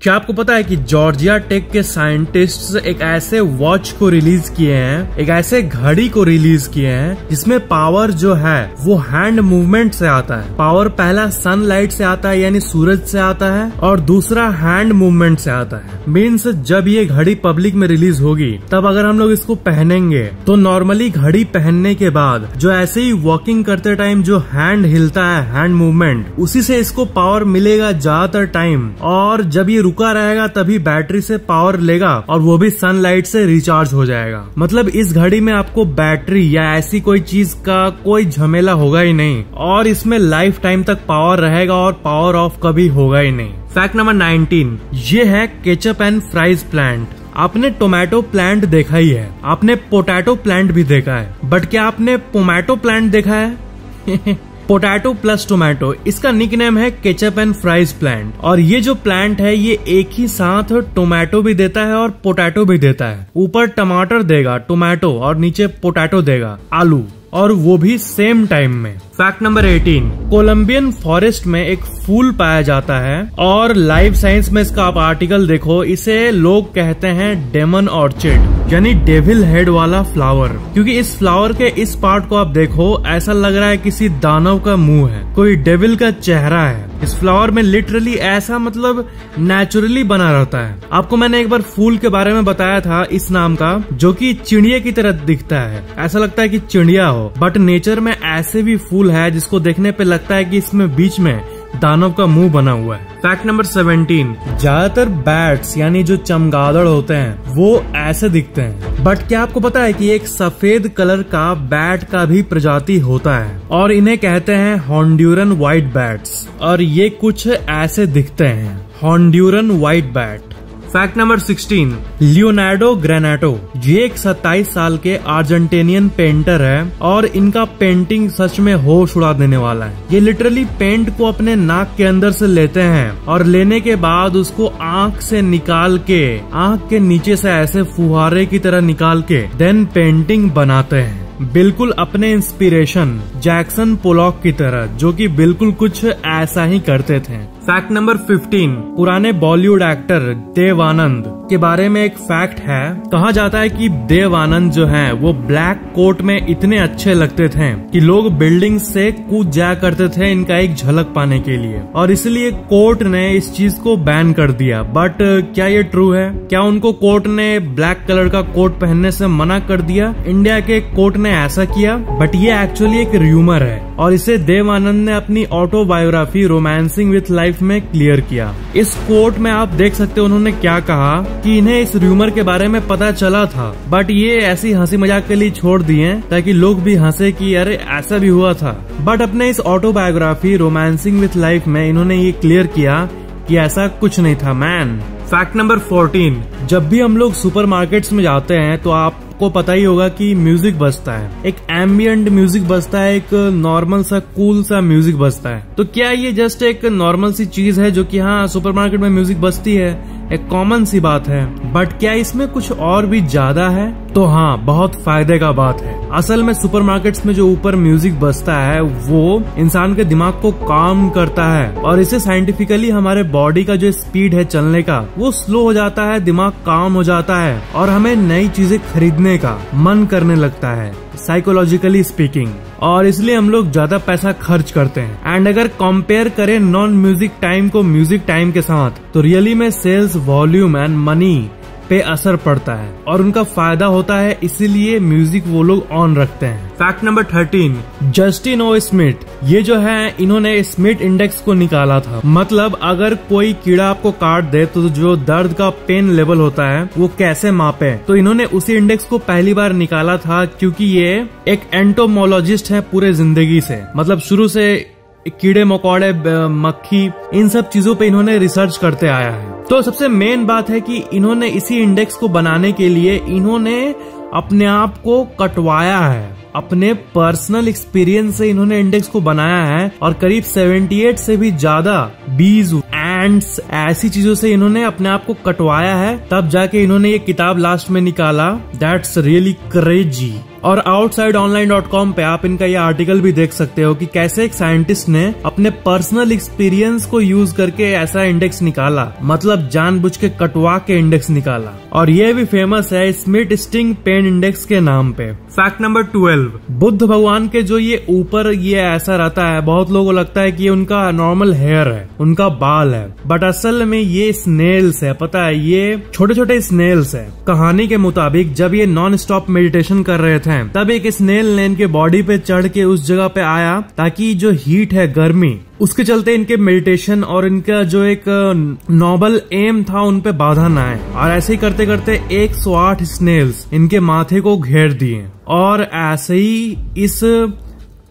क्या आपको पता है कि जॉर्जिया टेक के साइंटिस्ट्स एक ऐसे वॉच को रिलीज किए हैं, एक ऐसे घड़ी को रिलीज किए हैं जिसमें पावर जो है वो हैंड मूवमेंट से आता है। पावर पहला सनलाइट से आता है यानी सूरज से आता है और दूसरा हैंड मूवमेंट से आता है। मीन्स जब ये घड़ी पब्लिक में रिलीज होगी तब अगर हम लोग इसको पहनेंगे तो नॉर्मली घड़ी पहनने के बाद जो ऐसे ही वॉकिंग करते टाइम जो हैंड हिलता है, हैंड मूवमेंट, उसी से इसको पावर मिलेगा ज्यादातर टाइम। और जब ये रुका रहेगा तभी बैटरी से पावर लेगा और वो भी सनलाइट से रिचार्ज हो जाएगा। मतलब इस घड़ी में आपको बैटरी या ऐसी कोई चीज का कोई झमेला होगा ही नहीं और इसमें लाइफ टाइम तक पावर रहेगा और पावर ऑफ कभी होगा ही नहीं। फैक्ट नंबर 19, ये है केचप एंड फ्राइज प्लांट। आपने टोमेटो प्लांट देखा ही है, आपने पोटैटो प्लांट भी देखा है, बट क्या आपने पोमैटो प्लांट देखा है? पोटैटो प्लस टोमेटो, इसका निकनेम है केचप एंड फ्राइज प्लांट। और ये जो प्लांट है ये एक ही साथ टोमेटो भी देता है और पोटैटो भी देता है। ऊपर टमाटर देगा टोमेटो और नीचे पोटैटो देगा आलू, और वो भी सेम टाइम में। फैक्ट नंबर 18, कोलंबियन फॉरेस्ट में एक फूल पाया जाता है और लाइफ साइंस में इसका आप आर्टिकल देखो, इसे लोग कहते हैं डेमन ऑर्चिड यानी डेविल हेड वाला फ्लावर। क्योंकि इस फ्लावर के इस पार्ट को आप देखो, ऐसा लग रहा है किसी दानव का मुंह है, कोई डेविल का चेहरा है। इस फ्लावर में लिटरली ऐसा मतलब नेचुरली बना रहता है। आपको मैंने एक बार फूल के बारे में बताया था इस नाम का, जो कि चिड़िया की तरह दिखता है, ऐसा लगता है कि चिड़िया हो, बट नेचर में ऐसे भी फूल है जिसको देखने पे लगता है कि इसमें बीच में दानव का मुंह बना हुआ है। फैक्ट नंबर 17, ज्यादातर बैट्स यानी जो चमगादड़ होते हैं वो ऐसे दिखते हैं, बट क्या आपको पता है कि एक सफेद कलर का बैट का भी प्रजाति होता है और इन्हें कहते हैं हॉन्ड्यूरन व्हाइट बैट्स, और ये कुछ ऐसे दिखते हैं, Honduran white bat. Fact number 16, Leonardo Granato, ये एक 27 साल के अर्जेंटीनियन पेंटर है और इनका पेंटिंग सच में होश उड़ा देने वाला है। ये लिटरली पेंट को अपने नाक के अंदर से लेते हैं और लेने के बाद उसको आंख से निकाल के, आंख के नीचे से ऐसे फुहारे की तरह निकाल के देन पेंटिंग बनाते हैं, बिल्कुल अपने इंस्पिरेशन जैक्सन पोलॉक की तरह, जो कि बिल्कुल कुछ ऐसा ही करते थे। फैक्ट नंबर 15, पुराने बॉलीवुड एक्टर देव आनंद के बारे में एक फैक्ट है। कहा जाता है कि देव आनंद जो हैं वो ब्लैक कोट में इतने अच्छे लगते थे कि लोग बिल्डिंग से कूद जाया करते थे इनका एक झलक पाने के लिए, और इसलिए कोर्ट ने इस चीज को बैन कर दिया। बट क्या ये ट्रू है? क्या उनको कोर्ट ने ब्लैक कलर का कोट पहनने से मना कर दिया? इंडिया के कोर्ट ने ऐसा किया? बट ये एक्चुअली एक र्यूमर है और इसे देव आनंद ने अपनी ऑटोबायोग्राफी रोमांसिंग विथ लाइफ में क्लियर किया। इस कोट में आप देख सकते हो उन्होंने क्या कहा कि इन्हें इस र्यूमर के बारे में पता चला था, बट ये ऐसी हंसी मजाक के लिए छोड़ दिए ताकि लोग भी हंसे कि अरे ऐसा भी हुआ था। बट अपने इस ऑटोबायोग्राफी रोमांसिंग विथ लाइफ में इन्होंने ये क्लियर किया कि ऐसा कुछ नहीं था मैन। फैक्ट नंबर 14, जब भी हम लोग सुपरमार्केट्स में जाते हैं तो आपको पता ही होगा कि म्यूजिक बजता है, एक एम्बिएंट म्यूजिक बजता है, एक नॉर्मल सा कूल सा म्यूजिक बजता है। तो क्या ये जस्ट एक नॉर्मल सी चीज है जो कि हाँ सुपरमार्केट में म्यूजिक बजती है, एक कॉमन सी बात है, बट क्या इसमें कुछ और भी ज्यादा है? तो हाँ, बहुत फायदे का बात है। असल में सुपरमार्केट्स में जो ऊपर म्यूजिक बजता है वो इंसान के दिमाग को काम करता है और इससे साइंटिफिकली हमारे बॉडी का जो स्पीड है चलने का वो स्लो हो जाता है, दिमाग काम हो जाता है और हमें नई चीजें खरीदने का मन करने लगता है, साइकोलॉजिकली स्पीकिंग, और इसलिए हम लोग ज्यादा पैसा खर्च करते हैं। एंड अगर कंपेयर करें नॉन म्यूजिक टाइम को म्यूजिक टाइम के साथ तो रियली में सेल्स वॉल्यूम एंड मनी पे असर पड़ता है और उनका फायदा होता है, इसीलिए म्यूजिक वो लोग ऑन रखते हैं। फैक्ट नंबर 13, जस्टिन ओ स्मिथ, ये जो है इन्होंने स्मिथ इंडेक्स को निकाला था। मतलब अगर कोई कीड़ा आपको काट दे तो जो दर्द का पेन लेवल होता है वो कैसे मापे, तो इन्होंने उसी इंडेक्स को पहली बार निकाला था क्योंकि ये एक एंटोमोलॉजिस्ट है पूरे जिंदगी से, मतलब शुरू से कीड़े मकोड़े मक्खी इन सब चीजों पे इन्होंने रिसर्च करते आया है। तो सबसे मेन बात है कि इन्होंने इसी इंडेक्स को बनाने के लिए इन्होंने अपने आप को कटवाया है, अपने पर्सनल एक्सपीरियंस से इन्होंने इंडेक्स को बनाया है और करीब 78 से भी ज्यादा बीज एंड्स ऐसी चीजों से इन्होंने अपने आप को कटवाया है, तब जाके इन्होंने ये किताब लास्ट में निकाला। That's really crazy. और outsideonline.com पे आप इनका ये आर्टिकल भी देख सकते हो कि कैसे एक साइंटिस्ट ने अपने पर्सनल एक्सपीरियंस को यूज करके ऐसा इंडेक्स निकाला, मतलब जानबूझ के कटवा के इंडेक्स निकाला। और ये भी फेमस है स्मिथ स्टिंग पेन इंडेक्स के नाम पे। फैक्ट नंबर 12, बुद्ध भगवान के जो ये ऊपर ये ऐसा रहता है, बहुत लोगों को लगता है कि ये उनका नॉर्मल हेयर है, उनका बाल है, बट असल में ये स्नेल्स है। पता है, ये छोटे छोटे स्नेल्स है। कहानी के मुताबिक जब ये नॉन स्टॉप मेडिटेशन कर रहे थे तब एक स्नेल ने इनके बॉडी पे चढ़ के उस जगह पे आया ताकि जो हीट है, गर्मी, उसके चलते इनके मेडिटेशन और इनका जो एक नोबल एम था उन पे बाधा ना आए। और ऐसे ही करते करते 108 स्नेल्स इनके माथे को घेर दिए। और ऐसे ही इस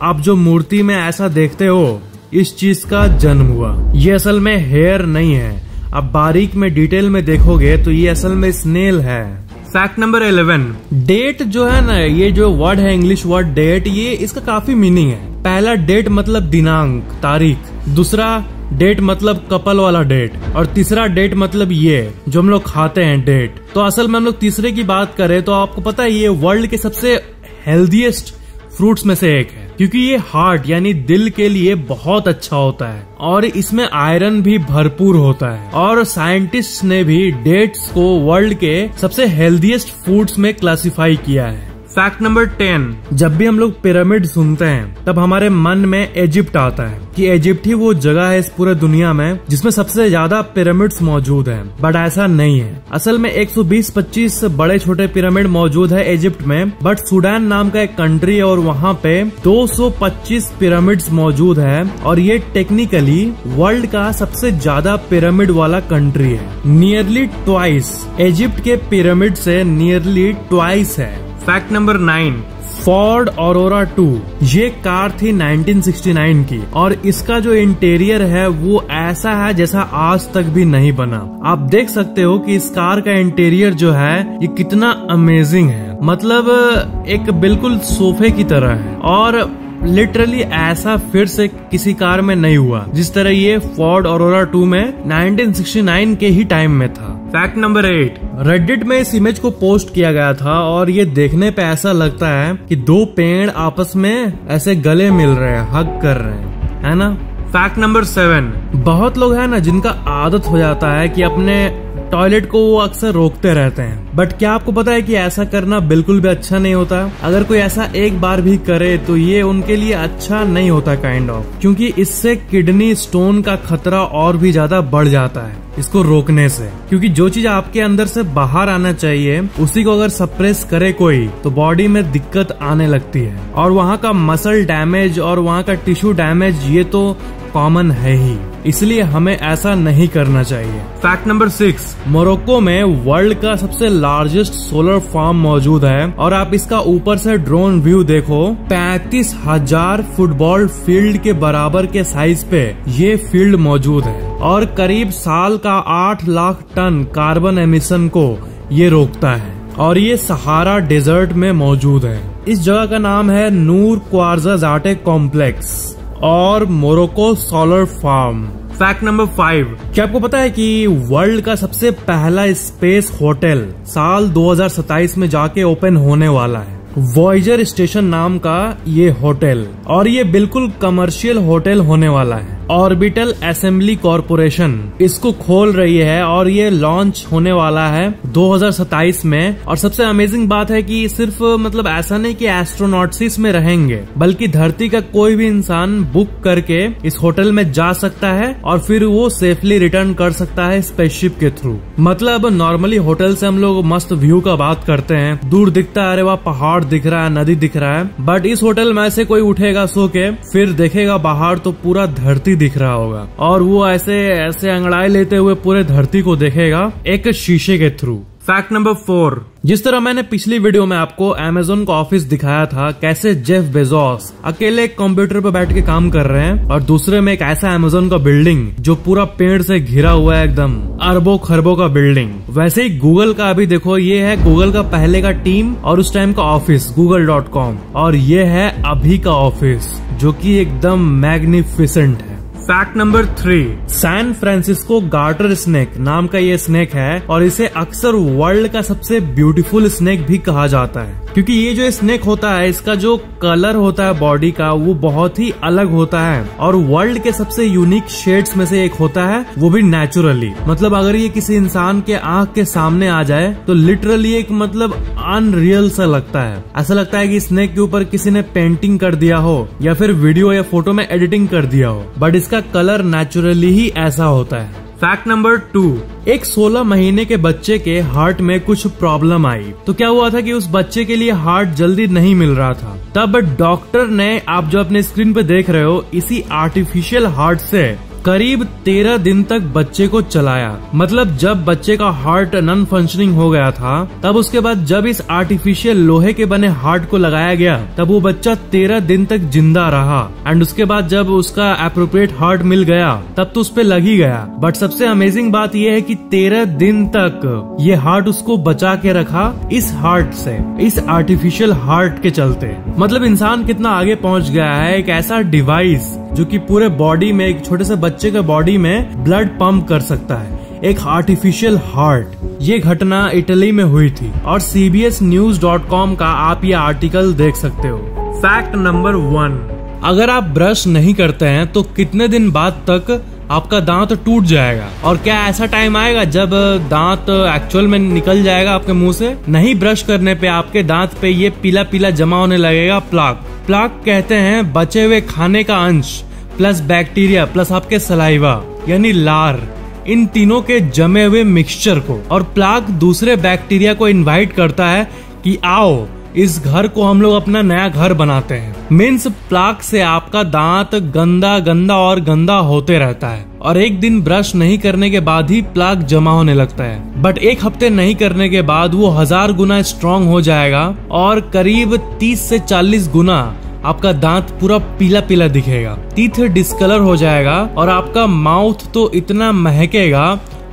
आप जो मूर्ति में ऐसा देखते हो, इस चीज का जन्म हुआ। ये असल में हेयर नहीं है, आप बारीक में डिटेल में देखोगे तो ये असल में स्नेल है। फैक्ट नंबर 11, डेट जो है ना, ये जो वर्ड है इंग्लिश वर्ड डेट, ये इसका काफी मीनिंग है। पहला डेट मतलब दिनांक, तारीख, दूसरा डेट मतलब कपल वाला डेट, और तीसरा डेट मतलब ये जो हम लोग खाते हैं डेट। तो असल में हम लोग तीसरे की बात करें तो आपको पता है ये वर्ल्ड के सबसे हेल्दीएस्ट फ्रूट्स में से एक है, क्योंकि ये हार्ट यानी दिल के लिए बहुत अच्छा होता है और इसमें आयरन भी भरपूर होता है। और साइंटिस्ट ने भी डेट्स को वर्ल्ड के सबसे हेल्दीएस्ट फूड्स में क्लासिफाई किया है। फैक्ट नंबर 10, जब भी हम लोग पिरामिड सुनते हैं तब हमारे मन में इजिप्ट आता है कि इजिप्ट ही वो जगह है इस पूरे दुनिया में जिसमें सबसे ज्यादा पिरामिड्स मौजूद हैं। बट ऐसा नहीं है। असल में 120-25 बड़े छोटे पिरामिड मौजूद है इजिप्ट में, बट सूडान नाम का एक कंट्री है और वहाँ पे 225 पिरामिड्स मौजूद है और ये टेक्निकली वर्ल्ड का सबसे ज्यादा पिरामिड वाला कंट्री है। नियरली ट्वाइस, इजिप्ट के पिरामिड से नियरली ट्वाइस है। फैक्ट नंबर 9, फोर्ड ऑरोरा 2, ये कार थी 1969 की और इसका जो इंटीरियर है वो ऐसा है जैसा आज तक भी नहीं बना। आप देख सकते हो कि इस कार का इंटीरियर जो है ये कितना अमेजिंग है, मतलब एक बिल्कुल सोफे की तरह है। और लिटरली ऐसा फिर से किसी कार में नहीं हुआ जिस तरह ये फोर्ड ऑरोरा 2 में 1969 के ही टाइम में था। फैक्ट नंबर 8, रेडिट में इस इमेज को पोस्ट किया गया था और ये देखने पे ऐसा लगता है कि दो पेड़ आपस में ऐसे गले मिल रहे हैं, हग कर रहे हैं, है ना। फैक्ट नंबर 7, बहुत लोग है ना जिनका आदत हो जाता है कि अपने टॉयलेट को वो अक्सर रोकते रहते हैं, बट क्या आपको पता है कि ऐसा करना बिल्कुल भी अच्छा नहीं होता। अगर कोई ऐसा एक बार भी करे तो ये उनके लिए अच्छा नहीं होता काइंड ऑफ, क्योंकि इससे किडनी स्टोन का खतरा और भी ज्यादा बढ़ जाता है इसको रोकने से। क्योंकि जो चीज आपके अंदर से बाहर आना चाहिए उसी को अगर सप्रेस करे कोई तो बॉडी में दिक्कत आने लगती है और वहाँ का मसल डैमेज और वहाँ का टिश्यू डैमेज ये तो कॉमन है ही, इसलिए हमें ऐसा नहीं करना चाहिए। फैक्ट नंबर 6, मोरक्को में वर्ल्ड का सबसे लार्जेस्ट सोलर फार्म मौजूद है और आप इसका ऊपर से ड्रोन व्यू देखो, 35,000 फुटबॉल फील्ड के बराबर के साइज पे ये फील्ड मौजूद है और करीब साल का 8 लाख टन कार्बन एमिशन को ये रोकता है और ये सहारा डेजर्ट में मौजूद है। इस जगह का नाम है नूर क्वार्जा जाटे कॉम्प्लेक्स और Morocco solar farm. Fact number 5, क्या आपको पता है कि वर्ल्ड का सबसे पहला स्पेस होटल साल 2027 में जाके ओपन होने वाला है, वॉयजर स्टेशन नाम का ये होटल, और ये बिल्कुल कमर्शियल होटल होने वाला है। ऑर्बिटल असेंबली कॉरपोरेशन इसको खोल रही है और ये लॉन्च होने वाला है 2027 में। और सबसे अमेजिंग बात है कि सिर्फ मतलब ऐसा नहीं कि एस्ट्रोनॉट्स इसमें रहेंगे, बल्कि धरती का कोई भी इंसान बुक करके इस होटल में जा सकता है और फिर वो सेफली रिटर्न कर सकता है स्पेसशिप के थ्रू। मतलब नॉर्मली होटल से हम लोग मस्त व्यू का बात करते हैं, दूर दिखता है, अरे वहाँ पहाड़ दिख रहा है, नदी दिख रहा है, बट इस होटल में से कोई उठेगा सो के फिर देखेगा बाहर तो पूरा धरती दिख रहा होगा और वो ऐसे ऐसे अंगड़ाई लेते हुए पूरे धरती को देखेगा एक शीशे के थ्रू। फैक्ट नंबर 4, जिस तरह मैंने पिछली वीडियो में आपको अमेज़न का ऑफिस दिखाया था, कैसे जेफ बेजोस अकेले एक कंप्यूटर पर बैठ के काम कर रहे हैं और दूसरे में एक ऐसा अमेज़न का बिल्डिंग जो पूरा पेड़ से घिरा हुआ है, एकदम अरबों खरबों का बिल्डिंग। वैसे ही गूगल का अभी देखो, ये है गूगल का पहले का टीम और उस टाइम का ऑफिस google.com, और ये है अभी का ऑफिस जो कि एकदम मैग्निफिसेंट है। Fact number 3, San Francisco garter snake नाम का ये स्नेक है और इसे अक्सर वर्ल्ड का सबसे ब्यूटीफुल स्नेक भी कहा जाता है। क्योंकि ये जो स्नेक होता है इसका जो कलर होता है बॉडी का वो बहुत ही अलग होता है और वर्ल्ड के सबसे यूनिक शेड्स में से एक होता है, वो भी नेचुरली। मतलब अगर ये किसी इंसान के आंख के सामने आ जाए तो लिटरली एक मतलब अनरियल सा लगता है। ऐसा लगता है कि स्नेक के ऊपर किसी ने पेंटिंग कर दिया हो या फिर वीडियो या फोटो में एडिटिंग कर दिया हो, बट इसका कलर नेचुरली ही ऐसा होता है। फैक्ट नंबर 2, एक 16 महीने के बच्चे के हार्ट में कुछ प्रॉब्लम आई। तो क्या हुआ था कि उस बच्चे के लिए हार्ट जल्दी नहीं मिल रहा था। तब डॉक्टर ने, आप जो अपने स्क्रीन पे देख रहे हो, इसी आर्टिफिशियल हार्ट से करीब 13 दिन तक बच्चे को चलाया। मतलब जब बच्चे का हार्ट नॉन फंक्शनिंग हो गया था, तब उसके बाद जब इस आर्टिफिशियल लोहे के बने हार्ट को लगाया गया, तब वो बच्चा 13 दिन तक जिंदा रहा। एंड उसके बाद जब उसका एप्रोप्रिएट हार्ट मिल गया तब तो उस पे लग ही गया। बट सबसे अमेजिंग बात यह है कि 13 दिन तक ये हार्ट उसको बचा के रखा इस हार्ट से, इस आर्टिफिशियल हार्ट के चलते। मतलब इंसान कितना आगे पहुंच गया है। एक ऐसा डिवाइस जो कि पूरे बॉडी में, एक छोटे से बच्चे के बॉडी में ब्लड पंप कर सकता है, एक आर्टिफिशियल हार्ट। ये घटना इटली में हुई थी और cbsnews.com का आप ये आर्टिकल देख सकते हो। फैक्ट नंबर 1, अगर आप ब्रश नहीं करते हैं तो कितने दिन बाद तक आपका दांत टूट जाएगा? और क्या ऐसा टाइम आएगा जब दांत एक्चुअल में निकल जाएगा आपके मुंह से? नहीं, ब्रश करने पे आपके दांत पे ये पीला पीला जमा होने लगेगा, प्लाक। प्लाक कहते हैं बचे हुए खाने का अंश प्लस बैक्टीरिया प्लस आपके सलाइवा यानी लार, इन तीनों के जमे हुए मिक्सचर को। और प्लाक दूसरे बैक्टीरिया को इनवाइट करता है कि आओ इस घर को हम लोग अपना नया घर बनाते हैं। मीन्स प्लाक से आपका दांत गंदा गंदा और गंदा होते रहता है और एक दिन ब्रश नहीं करने के बाद ही प्लाक जमा होने लगता है। बट एक हफ्ते नहीं करने के बाद वो 1000 गुना स्ट्रांग हो जाएगा और करीब 30 से 40 गुना आपका दांत पूरा पीला पीला दिखेगा, टीथ डिस्कलर हो जाएगा और आपका माउथ तो इतना महकेगा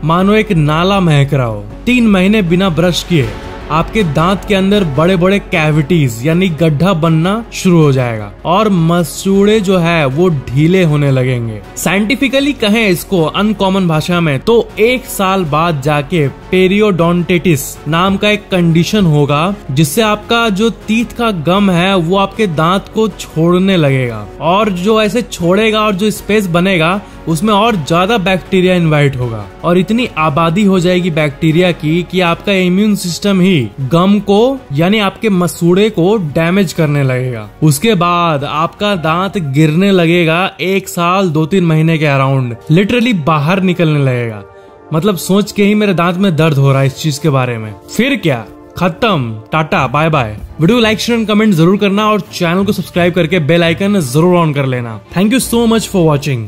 मानो एक नाला महक रहा हो। 3 महीने बिना ब्रश किए आपके दांत के अंदर बड़े बड़े कैविटीज यानी गड्ढा बनना शुरू हो जाएगा और मसूड़े जो है वो ढीले होने लगेंगे। साइंटिफिकली कहें इसको अनकॉमन भाषा में तो 1 साल बाद जाके पेरियोडोंटिटिस नाम का एक कंडीशन होगा जिससे आपका जो टीथ का गम है वो आपके दांत को छोड़ने लगेगा और जो ऐसे छोड़ेगा और जो स्पेस बनेगा उसमें और ज्यादा बैक्टीरिया इनवाइट होगा और इतनी आबादी हो जाएगी बैक्टीरिया की कि आपका इम्यून सिस्टम ही गम को यानी आपके मसूड़े को डैमेज करने लगेगा। उसके बाद आपका दांत गिरने लगेगा 1 साल 2-3 महीने के अराउंड, लिटरली बाहर निकलने लगेगा। मतलब सोच के ही मेरे दांत में दर्द हो रहा है इस चीज के बारे में। फिर क्या, खत्म, टाटा bye bye. Video like share and comment जरूर करना और चैनल को सब्सक्राइब करके बेल आइकन जरूर ऑन कर लेना। Thank you so much for watching.